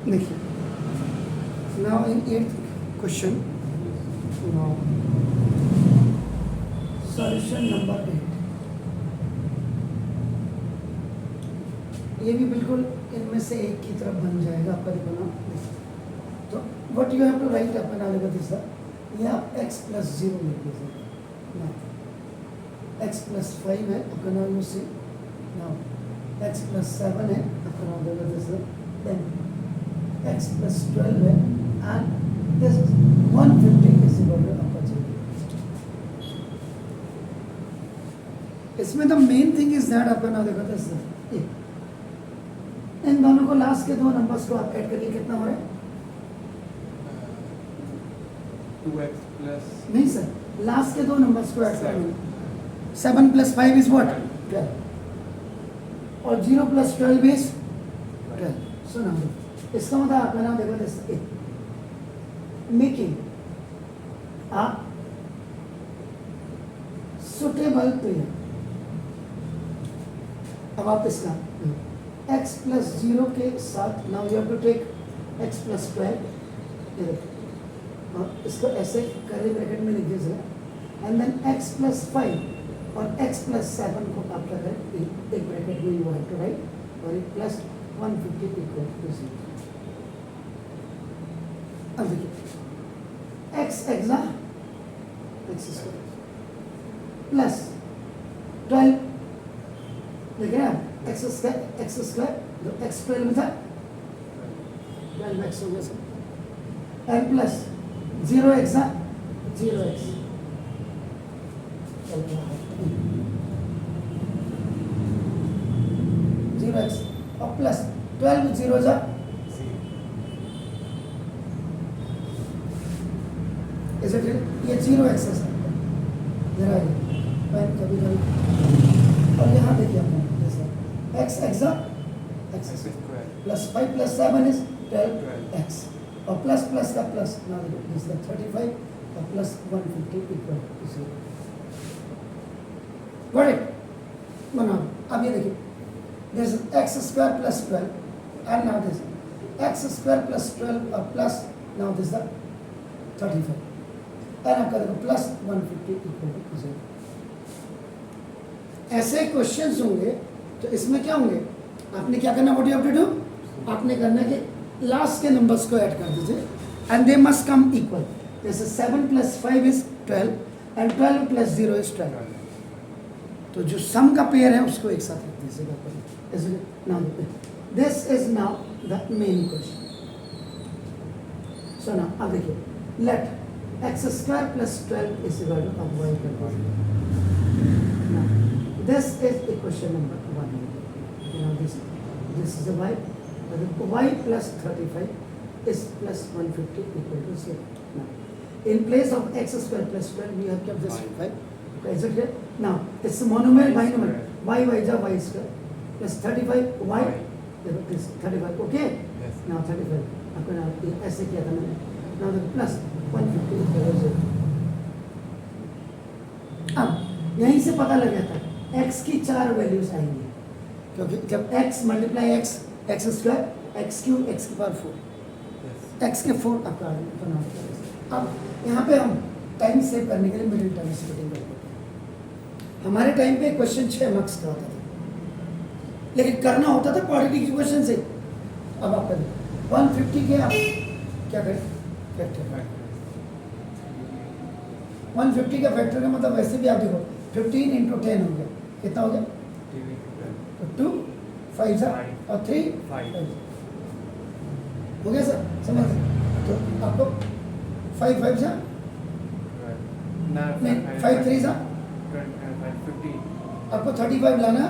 देखिए, now in 8th question, now solution number 8, ये भी बिल्कुल इनमें से एक की तरफ बन जाएगा आपका। देखो ना, तो what you have to write अपना देखो दिस, ये आप x प्लस 0 लिख दीजिए, x प्लस 5 है अपना नाम से, नाउ x प्लस 7 है अपना नाम देखो दिस, देन x प्लस 12 है, and this 150 is equal to आपका 0। इसमें the main thing is that अपना नाम देखो दिस, इन दोनों को लास्ट के दो नंबर्स को आप ऐड करिए, कितना हो रहा है? 2x plus नहीं सर, लास्ट के दो नंबर्स को ऐड करेंगे। 7 प्लस 5 इज व्हाट? 12, और 0 प्लस 12 इज 12। सुना, इसका मतलब आपका नाम देखो this, making a suitable pair. अब आप इसका x प्लस 0 के साथ, now you have to take x plus 12, और इसको ऐसे कर्ली ब्रैकेट में लिख दीजिए, एंड देन x प्लस 5 और x प्लस 7 को आप क्या करें, एक ब्रैकेट में यू हैव टू राइट, और एक प्लस 150 इक्वल टू 0। अब देखिए, x एक्सा x स्क्वायर प्लस 12, देख रहे हैं आप, x स्क्वायर जो x 12 में था, 12x हो गया sir, and plus 0x 0x, और प्लस 12 0 जा, इज इट, ये 0x है सर, जरा कभी कभी, और यहाँ देखिए आपने x square plus 5 plus 7 is 12x, और प्लस प्लस का प्लस, नाउ दिस इज 35 और plus 150 equal to 0। Got it? बनाओ। अब ये देखिए, this is x square plus 12, and now this x square plus 12 और plus, now this the 35, and आपका देखो प्लस 150 इक्वल टू 0। ऐसे क्वेश्चंस होंगे तो इसमें क्या होंगे, आपने क्या करना, what you have to do, आपने करना कि लास्ट के नंबर्स को ऐड कर दीजिए, and they must come equal. जैसे 7 plus 5 is 12, and 12 plus 0 is 12, तो जो सम का पेयर है उसको एक साथ रख दीजिएगा। Now this is now the main question. So now अब देखिए, let x square plus 12 is equal to, अब y का this is equation number 1. You know this is a y. Y plus 35 is plus 150 equal to 0. Now, in place of x square plus 12, we have kept this 5. Okay, is it clear? Now, it's monomial, binomial. Y is y square plus 35 y. This 35. Okay. Yes. Now 35. आपको ना ऐसे किया था मैंने. Now the plus 150 equal to 0. अब यहीं से पता लग जाता है x की 4 वैल्यूज आएंगी, क्योंकि जब x multiply x square x cube x की पावर 4, x के 4 आपका बना। अब यहाँ पे हम टाइम सेव करने के लिए मिडिल टर्म स्प्लिटिंग करते हैं। हमारे टाइम पे क्वेश्चन 6 मार्क्स का होता था, लेकिन करना होता था क्वाड्रेटिक इक्वेशन से। अब आप करें 150 के आप क्या करें, फैक्टर 150 का फैक्टर का मतलब वैसे भी आप देखो 15 इंटू 10 हो गया, कितना हो गया, 2 5 और 3 5 हो गया सर, समझ। तो आपको 5 5 जा नहीं, 5 3 जा 50, आपको 35 लाना,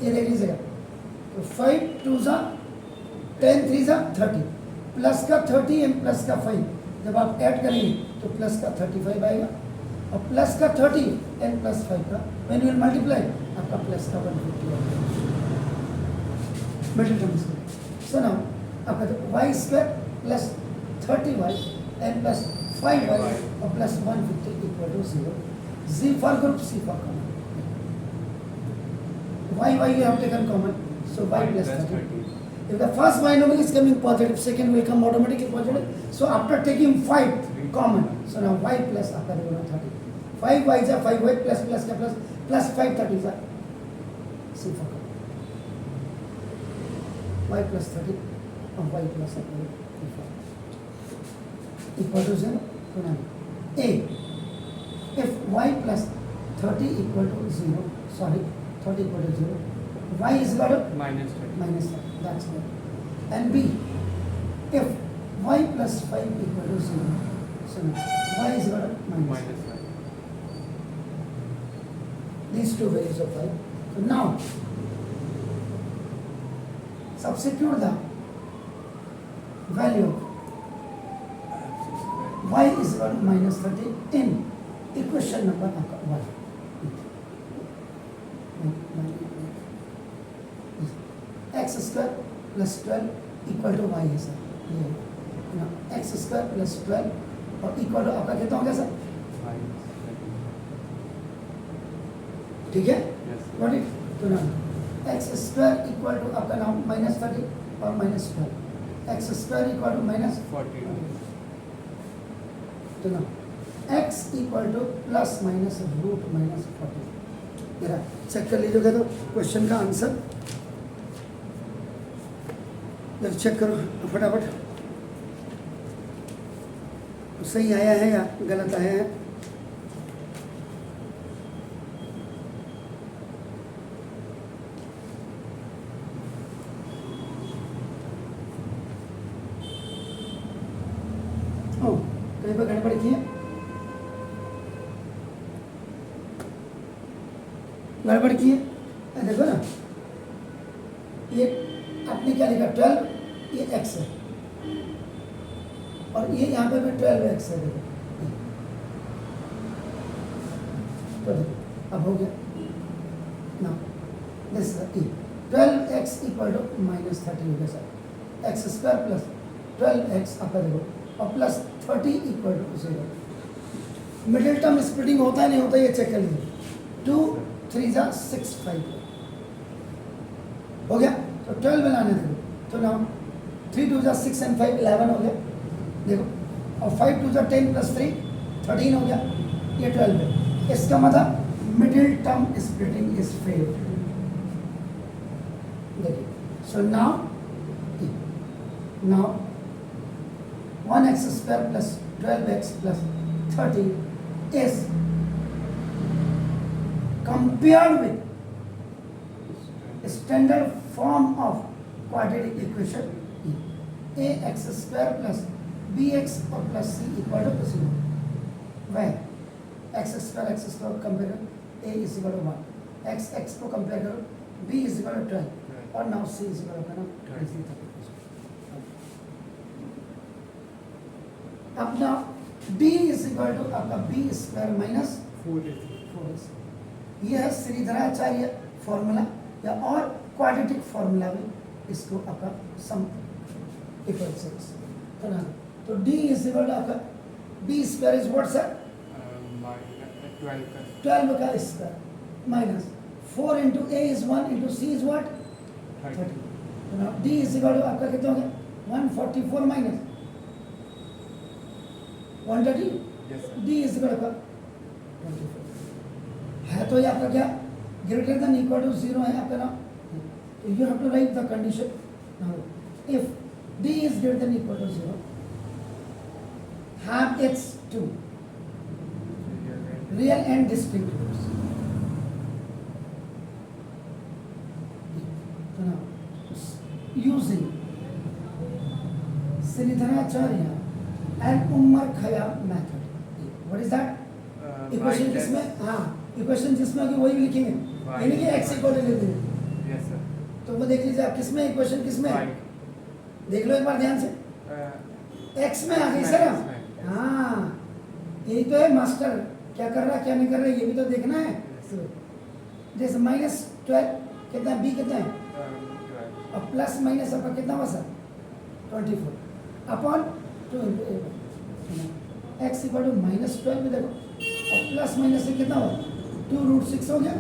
ये देख लीजिएगा। तो 5 2 जा 10 3 जा 30, प्लस का 30 एंड प्लस का 5 जब आप ऐड करेंगे तो प्लस का 35 आएगा, और प्लस का 30 एंड प्लस 5 का व्हेन यू विल मल्टीप्लाई आपका प्लस का 150 आएगा। मिडिल टर्म से सो नाउ आपका y square plus 30y and plus 5y और plus 150 equal to 0। z for group, c for common, y you have taken common, so y plus 30 If the first binomial is coming positive, second will come automatically positive. So after taking 5 common, so now y plus आपका देखो 30. 5y is 5y plus plus का plus 5 30 is simple. Y plus 30 और y plus equal to 0. So now A, if y plus 30 equal to 0, sorry, 30 equal to 0, y is equal to minus 30. minus 30. That's right. And B, if y plus 5 equal to 0, so now y is equal to minus 5. Minus 5. These two values of 5. So now, substitute the value of y is equal to minus 30 in equation number 1. X square plus 12 equal to y है sir. ये ना x square plus 12 और equal to आपका कितना हो गया sir? Minus 30. ठीक है? Yes. Got it? तो ना x square equal to आपका नाम minus 30 और minus 12. x square equal to minus 40. तो ना x equal to plus minus root minus 40. जरा चेक कर लीजिएगा तो क्वेश्चन का आंसर जरा चेक करो फटाफट, सही आया है या गलत आया है. ओ कहीं पर गड़बड़ की है, गड़बड़ की है. देखो ना, ये आपने क्या लिखा 12, ये x है और ये यहाँ पे भी 12x है. देखो तो देखो अब हो गया ना, this 12x equal to minus 30 हो गया sir. x square plus 12x आपका देखो और plus 30 equal to 0. Middle term splitting होता है नहीं होता ये चेक कर लीजिए. 2 3 जा 6 5 हो गया. तो 12 बनाने थे तो ना 3 2 जा 6 and 5 11 हो गया. देखो और 5 2 जा 10 plus 3 13 हो गया. ये 12 है. इसका मतलब middle term splitting is failed. देखिए so now 1x square plus 12x plus 30 is compared with standard form of quadratic equation ax square plus bx or plus c equal to 0, where x square compare a is equal to 1, x को compare करो b is equal to 12 और now c is equal to 30. अपना b is equal to आपका b square minus 4ac. यह है Shridharacharya formula या और quadratic formula में इसको आपका सम इक्वल से तो ना तो d इज इक्वल टू आपका b square is what sir 12 का square minus 4 into a is 1 into c is what 30. तो ना d इज इक्वल टू आपका कितना हो गया 144 minus 130. Yes, sir. d is equal to 24 है. तो ये आपका क्या ग्रेटर देन इक्वल टू 0 है आपका ना. तो you have to write the condition now if d is greater than equal to 0 have its two real and distinct roots. So now using Sridharacharya and Umar Khayyam method, what is that? Equation जिसमें हाँ equation जिसमें कि वही लिखेंगे यानी कि x equal to लिख देंगे. Yes, sir. तो वो देख लीजिए आप किसमें इक्वेशन किसमें है? देख लो एक बार ध्यान से. x में आ गई सर. हाँ यही तो है मास्टर क्या कर रहा है क्या नहीं कर रहा है ये भी तो देखना है. जैसे -12 कितना b कितना है और प्लस माइनस आपका कितना हुआ sir 24 upon 2 into a. x equal to -12 में देखो और प्लस माइनस से कितना हुआ 2√6 हो गया.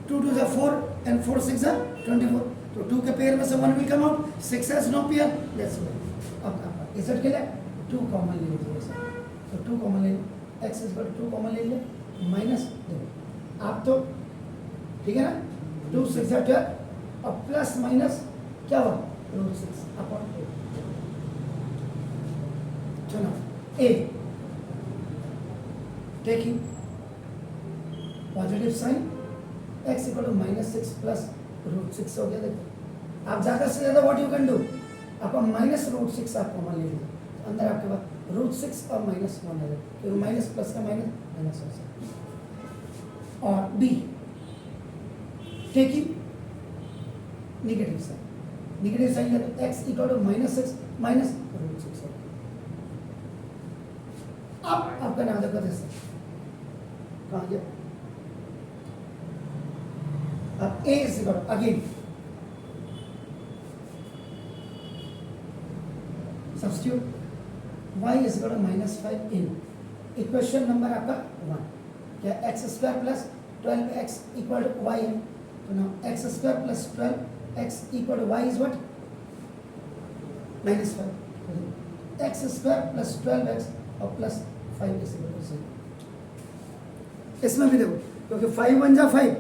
2 2 is 4 and 4 6 is 24. तो 2 के पेयर में से 1 will come out. 6 has no pair. That's why. अब Z के लिए 2 कॉमन ले लीजिए सर. तो 2 कॉमन ले x is equal to 2 common ले लीजिए माइनस देखो आप तो ठीक है ना 2 6 है 12 और प्लस माइनस क्या हुआ √6 अपॉन 8. चलो a taking positive sign x equal to -6 plus √6 हो गया. देखो आप ज़्यादा से ज़्यादा व्हाट यू कैन डू आपका -√6 आप कॉमन ले लीजिए. अंदर आपके पास √6 और -1 है क्योंकि माइनस प्लस का माइनस माइनस हो सकता. और b टेकिंग नेगेटिव साइन है तो x इक्वल टू -6 माइनस √6 है. अब आपका नाम देखो जैसे कहाँ गया. अब a is equal to again substitute y is equal to -5 in equation number आपका 1 क्या x square plus 12x equal to y है. तो now x square plus 12x equal to y is what -5. x square plus 12x और plus 5 is equal to 0. इसमें भी देखो क्योंकि 5 1 जा 5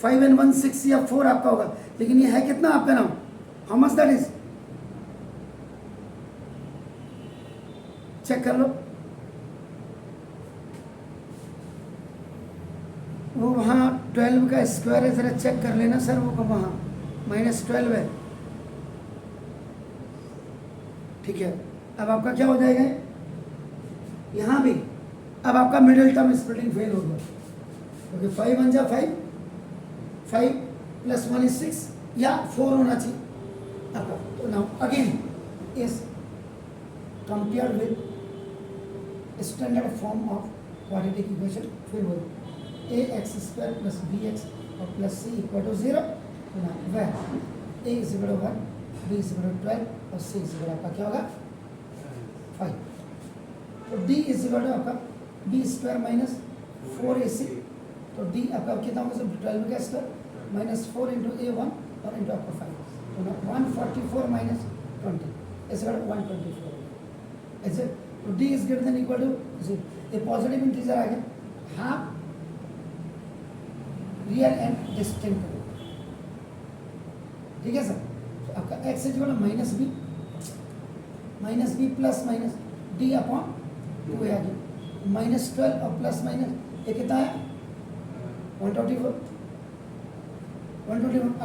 5 and 1 6 या 4 आपका होगा लेकिन ये है कितना आपका नाम how much that is check कर लो. वो वहाँ 12 का स्क्वायर है जरा चेक कर लेना सर. वो वहाँ -12 है ठीक है. अब आपका क्या हो जाएगा यहाँ भी अब आपका मिडिल टर्म स्प्लिटिंग फेल हो गया क्योंकि 5 1 जा 5 प्लस 1 is 6 या 4 होना चाहिए आपका. तो now again is compared with standard form of quadratic equation. फिर वो ax² प्लस bx और प्लस c इक्वल टू 0. वह a is equal to 1 b is equal to 12 और c इज इक्वल आपका क्या होगा 5. तो d इज इक्वल टू आपका b² माइनस 4ac. तो d आपका कितना होगा सर 12 का स्क्वायर माइनस 4 इंटू a1 और इंटू आपका 5. तो 144 माइनस 20 इज इक्वल टू 124. ऐसे तो d is greater than equal to 0. ये पॉजिटिव इंटीजर आ गया हाफ रियल एंड डिस्टिंक्ट ठीक है सर. तो आपका x is equal to -b plus minus d upon 2 आ गया. -12 और प्लस माइनस ये कितना है 124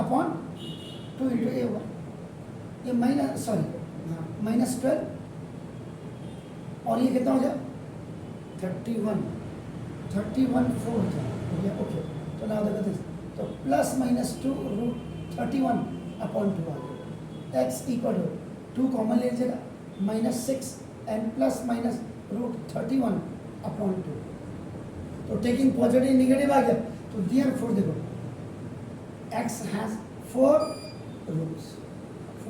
अपॉन 2 इंटू a1. ये -12 और ये कितना हो गया 31 4 हो गया. ओके तो नाउ देखो दिस तो प्लस -2 √31 अपॉन 2 आ गया. x इक्वल टू 2 कॉमन ले लीजिएगा -6 एंड प्लस माइनस √31 अपॉन 2. तो टेकिंग पॉजिटिव नेगेटिव आ गया. तो देयरफॉर देखो x हैज 4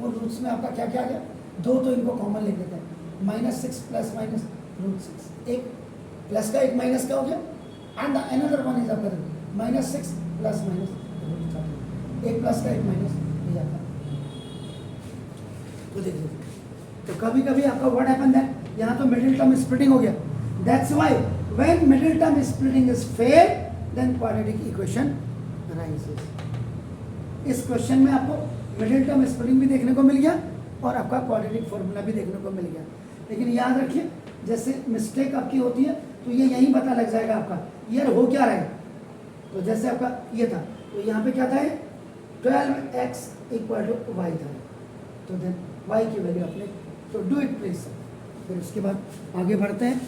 रूट्स में आपका क्या क्या आ गया 2 तो इनको कॉमन ले लेते हैं -6 प्लस माइनस √6. एक प्लस का एक माइनस का हो गया एंड अनदर वन इज आपका -6 प्लस माइनस √31. एक प्लस का एक माइनस हो जाता है. तो देखिए तो कभी कभी आपका व्हाट हैपन दैट यहाँ तो मिडिल टर्म स्प्लिटिंग हो गया. That's why when middle term splitting is fail then quadratic equation arises. इस क्वेश्चन में आपको मिडिल टर्म स्प्लिटिंग भी देखने को मिल गया और आपका क्वाड्रेटिक फॉर्मूला भी देखने को मिल गया. लेकिन याद रखिए जैसे मिस्टेक आपकी होती है तो ये यहीं पता लग जाएगा आपका यार हो क्या रहा है. तो जैसे आपका ये था तो यहाँ पे क्या था 12x इक्वल टू y था. तो देन y की वैल्यू अपने तो डू इट प्लीज. फिर उसके बाद आगे बढ़ते हैं.